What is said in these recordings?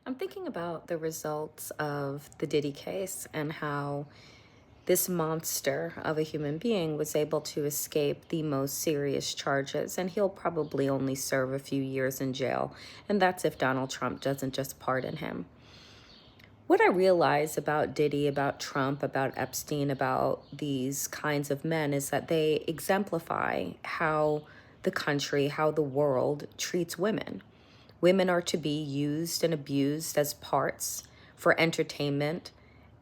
I'm thinking about the results of the Diddy case and how this monster of a human being was able to escape the most serious charges, and he'll probably only serve a few years in jail. And that's if Donald Trump doesn't just pardon him. What I realize about Diddy, about Trump, about Epstein, about these kinds of men is that they exemplify how the country, how the world treats women. Women are to be used and abused as parts for entertainment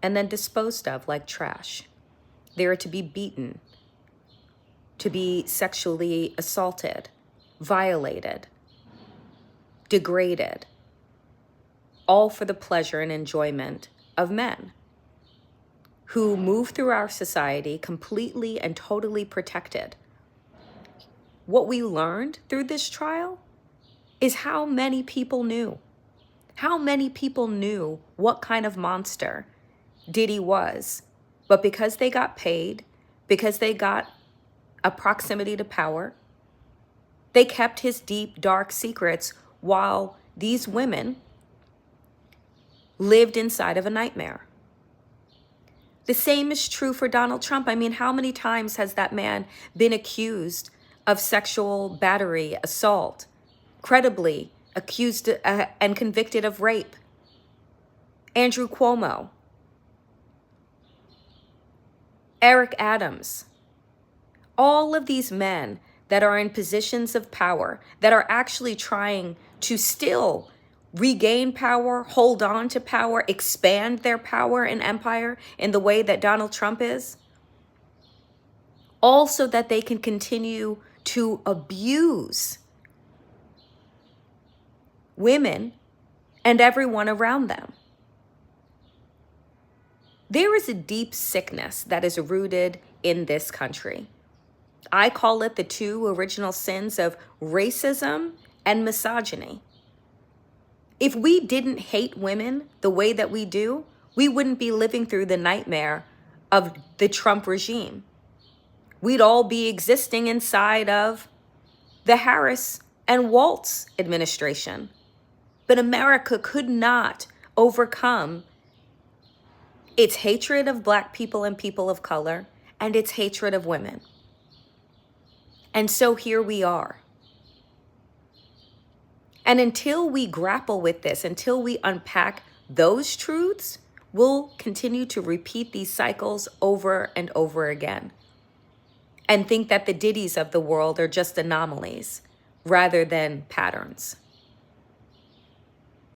and then disposed of like trash. They are to be beaten, to be sexually assaulted, violated, degraded, all for the pleasure and enjoyment of men who move through our society completely and totally protected. What we learned through this trial is how many people knew. How many people knew what kind of monster Diddy was, but because they got paid, because they got a proximity to power, they kept his deep, dark secrets while these women lived inside of a nightmare. The same is true for Donald Trump. I mean, how many times has that man been accused of sexual battery, assault, credibly accused and convicted of rape? Andrew Cuomo, Eric Adams, all of these men that are in positions of power, that are actually trying to still regain power, hold on to power, expand their power and empire in the way that Donald Trump is, all so that they can continue to abuse women and everyone around them. There is a deep sickness that is rooted in this country. I call it the two original sins of racism and misogyny. If we didn't hate women the way that we do, we wouldn't be living through the nightmare of the Trump regime. We'd all be existing inside of the Harris and Waltz administration. But America could not overcome its hatred of Black people and people of color and its hatred of women. And so here we are. And until we grapple with this, until we unpack those truths, we'll continue to repeat these cycles over and over again and think that the Diddies of the world are just anomalies rather than patterns.